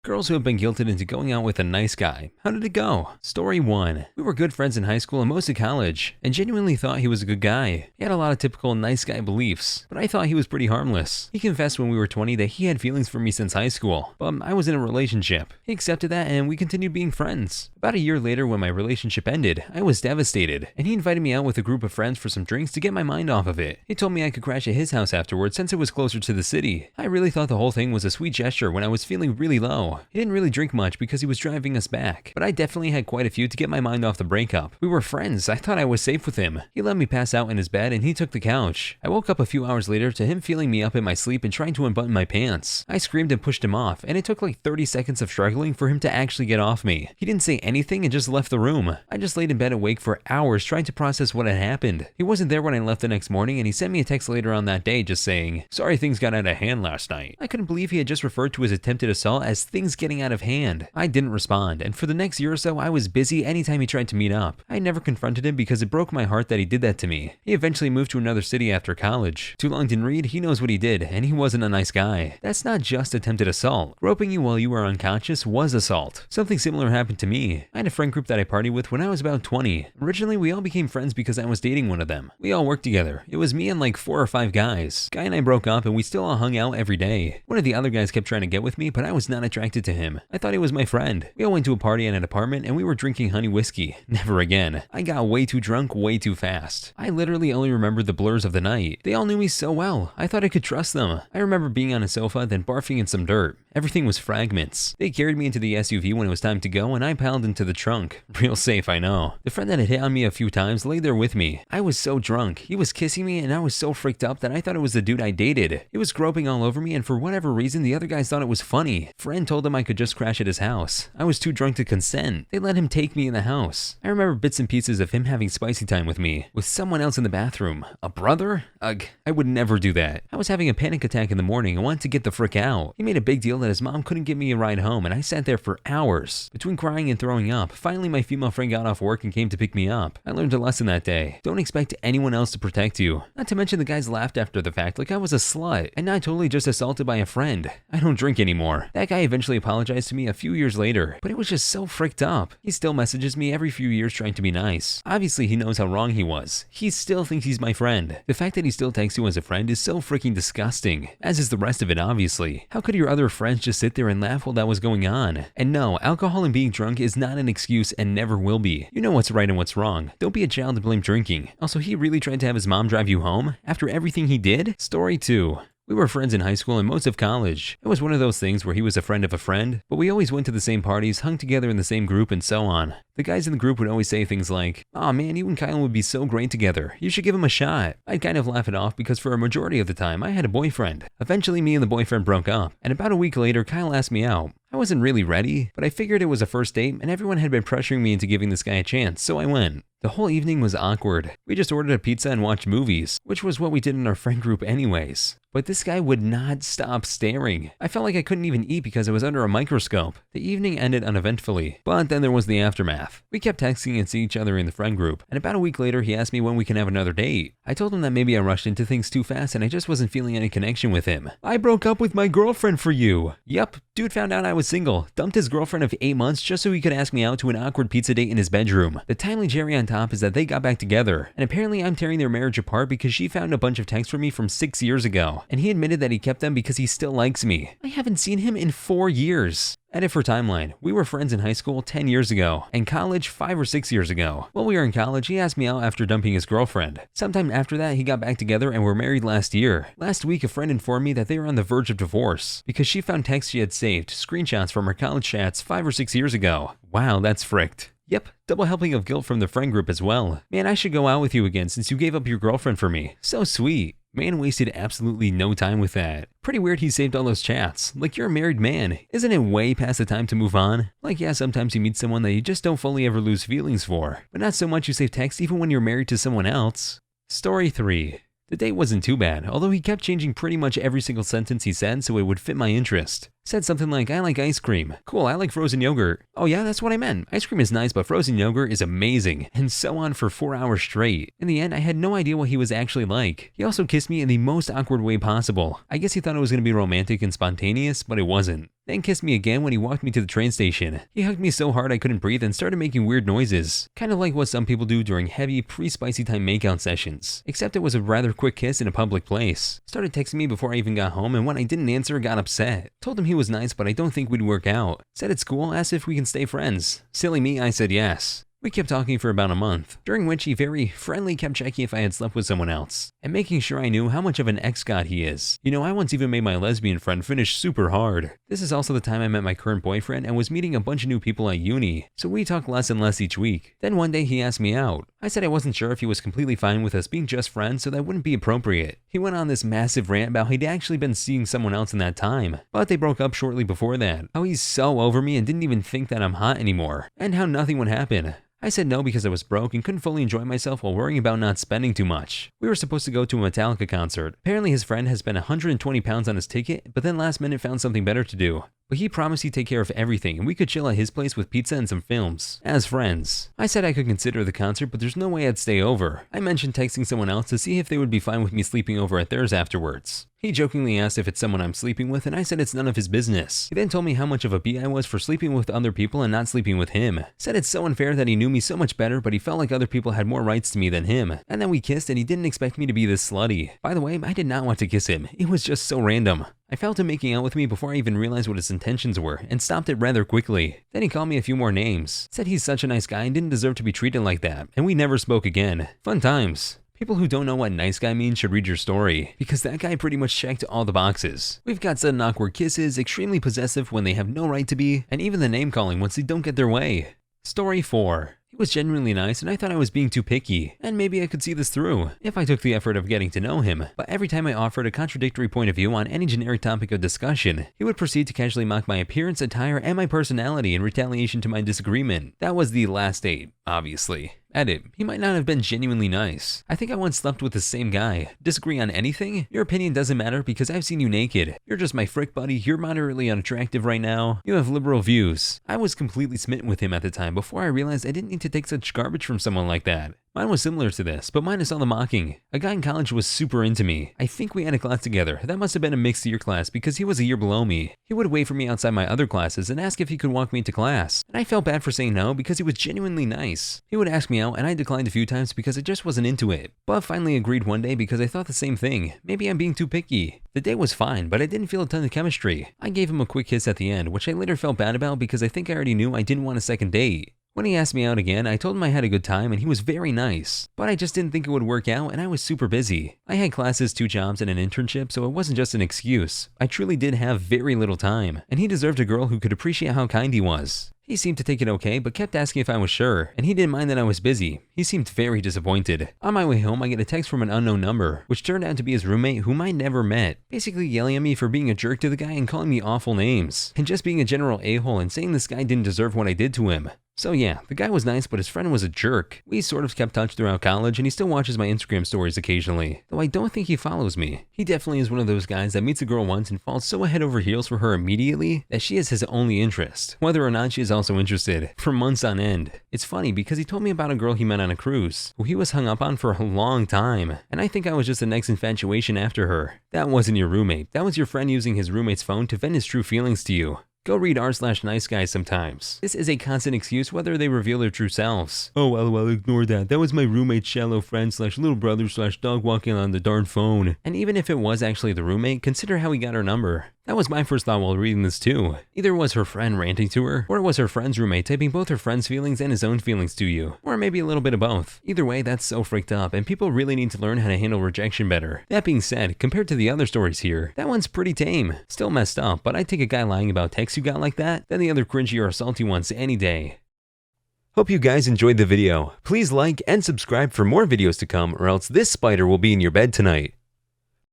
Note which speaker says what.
Speaker 1: Girls who have been guilted into going out with a nice guy. How did it go? Story 1. We were good friends in high school and most of college, and genuinely thought he was a good guy. He had a lot of typical nice guy beliefs, but I thought he was pretty harmless. He confessed when we were 20 that he had feelings for me since high school, but I was in a relationship. He accepted that and we continued being friends. About a year later, when my relationship ended, I was devastated, and he invited me out with a group of friends for some drinks to get my mind off of it. He told me I could crash at his house afterwards since it was closer to the city. I really thought the whole thing was a sweet gesture when I was feeling really low. He didn't really drink much because he was driving us back, but I definitely had quite a few to get my mind off the breakup. We were friends. I thought I was safe with him. He let me pass out in his bed and he took the couch. I woke up a few hours later to him feeling me up in my sleep and trying to unbutton my pants. I screamed and pushed him off, and it took like 30 seconds of struggling for him to actually get off me. He didn't say anything and just left the room. I just laid in bed awake for hours trying to process what had happened. He wasn't there when I left the next morning, and he sent me a text later on that day just saying, "Sorry things got out of hand last night." I couldn't believe he had just referred to his attempted assault as things getting out of hand. I didn't respond, and for the next year or so I was busy anytime he tried to meet up. I never confronted him because it broke my heart that he did that to me. He eventually moved to another city after college. Too long didn't read, he knows what he did, and he wasn't a nice guy. That's not just attempted assault. Groping you while you were unconscious was assault. Something similar happened to me. I had a friend group that I partied with when I was about 20. Originally, we all became friends because I was dating one of them. We all worked together. It was me and like 4 or 5 guys. Guy and I broke up and we still all hung out every day. One of the other guys kept trying to get with me, but I was not attracted to him. I thought he was my friend. We all went to a party in an apartment and we were drinking honey whiskey. Never again. I got way too drunk way too fast. I literally only remembered the blurs of the night. They all knew me so well. I thought I could trust them. I remember being on a sofa, then barfing in some dirt. Everything was fragments. They carried me into the SUV when it was time to go, and I piled into the trunk. Real safe, I know. The friend that had hit on me a few times lay there with me. I was so drunk. He was kissing me, and I was so freaked up that I thought it was the dude I dated. He was groping all over me, and for whatever reason, the other guys thought it was funny. Friend told him I could just crash at his house. I was too drunk to consent. They let him take me in the house. I remember bits and pieces of him having spicy time with me, with someone else in the bathroom. A brother? Ugh, I would never do that. I was having a panic attack in the morning and wanted to get the frick out. He made a big deal that his mom couldn't give me a ride home, and I sat there for hours. Between crying and throwing up, finally my female friend got off work and came to pick me up. I learned a lesson that day. Don't expect anyone else to protect you. Not to mention the guys laughed after the fact like I was a slut, and not totally just assaulted by a friend. I don't drink anymore. That guy eventually apologized to me a few years later, but it was just so fricked up. He still messages me every few years trying to be nice. Obviously he knows how wrong he was. He still thinks he's my friend. The fact that he still takes you as a friend is so freaking disgusting, as is the rest of it obviously. How could your other friends just sit there and laugh while that was going on? And no, alcohol and being drunk is not an excuse and never will be. You know what's right and what's wrong. Don't be a child to blame drinking. Also, he really tried to have his mom drive you home after everything he did? Story 2. We were friends in high school and most of college. It was one of those things where he was a friend of a friend, but we always went to the same parties, hung together in the same group, and so on. The guys in the group would always say things like, "Aw man, you and Kyle would be so great together. You should give him a shot." I'd kind of laugh it off because for a majority of the time I had a boyfriend. Eventually me and the boyfriend broke up, and about a week later Kyle asked me out. I wasn't really ready, but I figured it was a first date and everyone had been pressuring me into giving this guy a chance, so I went. The whole evening was awkward. We just ordered a pizza and watched movies, which was what we did in our friend group anyways. But this guy would not stop staring. I felt like I couldn't even eat because I was under a microscope. The evening ended uneventfully, but then there was the aftermath. We kept texting and seeing each other in the friend group, and about a week later he asked me when we can have another date. I told him that maybe I rushed into things too fast and I just wasn't feeling any connection with him. "I broke up with my girlfriend for you." Yup, dude found out I was single, dumped his girlfriend of 8 months just so he could ask me out to an awkward pizza date in his bedroom. The timely cherry on top is that they got back together, and apparently I'm tearing their marriage apart because she found a bunch of texts from me from 6 years ago, and he admitted that he kept them because he still likes me. I haven't seen him in 4 years. Edit for timeline. We were friends in high school 10 years ago, and college 5 or 6 years ago. While we were in college, he asked me out after dumping his girlfriend. Sometime after that, he got back together and were married last year. Last week, a friend informed me that they were on the verge of divorce because she found texts she had saved, screenshots from her college chats 5 or 6 years ago. Wow, that's fricked. Yep, double helping of guilt from the friend group as well. Man, I should go out with you again since you gave up your girlfriend for me. So sweet. Man wasted absolutely no time with that. Pretty weird he saved all those chats. Like, you're a married man. Isn't it way past the time to move on? Like, yeah, sometimes you meet someone that you just don't fully ever lose feelings for, but not so much you save text even when you're married to someone else. Story 3. The date wasn't too bad, although he kept changing pretty much every single sentence he said so it would fit my interest. Said something like, I like ice cream. Cool, I like frozen yogurt. Oh yeah, that's what I meant. Ice cream is nice, but frozen yogurt is amazing. And so on for 4 hours straight. In the end, I had no idea what he was actually like. He also kissed me in the most awkward way possible. I guess he thought it was going to be romantic and spontaneous, but it wasn't. Then kissed me again when he walked me to the train station. He hugged me so hard I couldn't breathe and started making weird noises. Kind of like what some people do during heavy, pre-spicy time makeout sessions. Except it was a rather quick kiss in a public place. Started texting me before I even got home, and when I didn't answer, got upset. Told him he was nice, but I don't think we'd work out. Said at school, asked if we can stay friends. Silly me, I said yes. We kept talking for about a month, during which he very friendly kept checking if I had slept with someone else, and making sure I knew how much of an ex-god he is. You know, I once even made my lesbian friend finish super hard. This is also the time I met my current boyfriend and was meeting a bunch of new people at uni, so we talked less and less each week. Then one day he asked me out. I said I wasn't sure if he was completely fine with us being just friends, so that wouldn't be appropriate. He went on this massive rant about how he'd actually been seeing someone else in that time, but they broke up shortly before that. How he's so over me and didn't even think that I'm hot anymore, and how nothing would happen. I said no because I was broke and couldn't fully enjoy myself while worrying about not spending too much. We were supposed to go to a Metallica concert. Apparently his friend has spent 120 pounds on his ticket, but then last minute found something better to do. But he promised he'd take care of everything and we could chill at his place with pizza and some films, as friends. I said I could consider the concert, but there's no way I'd stay over. I mentioned texting someone else to see if they would be fine with me sleeping over at theirs afterwards. He jokingly asked if it's someone I'm sleeping with, and I said it's none of his business. He then told me how much of a B I was for sleeping with other people and not sleeping with him. Said it's so unfair that he knew me so much better, but he felt like other people had more rights to me than him. And then we kissed and he didn't expect me to be this slutty. By the way, I did not want to kiss him. It was just so random. I felt him making out with me before I even realized what his intentions were, and stopped it rather quickly. Then he called me a few more names. Said he's such a nice guy and didn't deserve to be treated like that, and we never spoke again. Fun times. People who don't know what nice guy means should read your story, because that guy pretty much checked all the boxes. We've got sudden awkward kisses, extremely possessive when they have no right to be, and even the name calling once they don't get their way. Story 4. He was genuinely nice and I thought I was being too picky, and maybe I could see this through if I took the effort of getting to know him, but every time I offered a contradictory point of view on any generic topic of discussion, he would proceed to casually mock my appearance, attire, and my personality in retaliation to my disagreement. That was the last date, obviously. Edit. He might not have been genuinely nice. I think I once slept with the same guy. Disagree on anything? Your opinion doesn't matter because I've seen you naked. You're just my frick buddy, you're moderately unattractive right now. You have liberal views. I was completely smitten with him at the time before I realized I didn't need to take such garbage from someone like that. Mine was similar to this, but minus all the mocking. A guy in college was super into me. I think we had a class together. That must have been a mixed year class because he was a year below me. He would wait for me outside my other classes and ask if he could walk me to class. And I felt bad for saying no because he was genuinely nice. He would ask me out and I declined a few times because I just wasn't into it. But finally agreed one day because I thought the same thing. Maybe I'm being too picky. The date was fine, but I didn't feel a ton of chemistry. I gave him a quick kiss at the end, which I later felt bad about because I think I already knew I didn't want a second date. When he asked me out again, I told him I had a good time and he was very nice. But I just didn't think it would work out and I was super busy. I had classes, 2 jobs, and an internship, so it wasn't just an excuse. I truly did have very little time, and he deserved a girl who could appreciate how kind he was. He seemed to take it okay, but kept asking if I was sure, and he didn't mind that I was busy. He seemed very disappointed. On my way home, I get a text from an unknown number, which turned out to be his roommate whom I never met, basically yelling at me for being a jerk to the guy and calling me awful names, and just being a general a-hole and saying this guy didn't deserve what I did to him. So yeah, the guy was nice, but his friend was a jerk. We sort of kept touch throughout college, and he still watches my Instagram stories occasionally, though I don't think he follows me. He definitely is one of those guys that meets a girl once and falls so head over heels for her immediately that she is his only interest, whether or not she is also interested, for months on end. It's funny because he told me about a girl he met on a cruise, who he was hung up on for a long time, and I think I was just the next infatuation after her. That wasn't your roommate, that was your friend using his roommate's phone to vent his true feelings to you. Go read r/nice guys sometimes. This is a constant excuse whether they reveal their true selves. Oh well, ignore that. That was my roommate's shallow friend / little brother / dog walking on the darn phone. And even if it was actually the roommate, consider how he got her number. That was my first thought while reading this too. Either it was her friend ranting to her, or it was her friend's roommate typing both her friend's feelings and his own feelings to you. Or maybe a little bit of both. Either way, that's so freaked up, and people really need to learn how to handle rejection better. That being said, compared to the other stories here, that one's pretty tame. Still messed up, but I'd take a guy lying about texts you got like that than the other cringy or salty ones any day. Hope you guys enjoyed the video. Please like and subscribe for more videos to come, or else this spider will be in your bed tonight.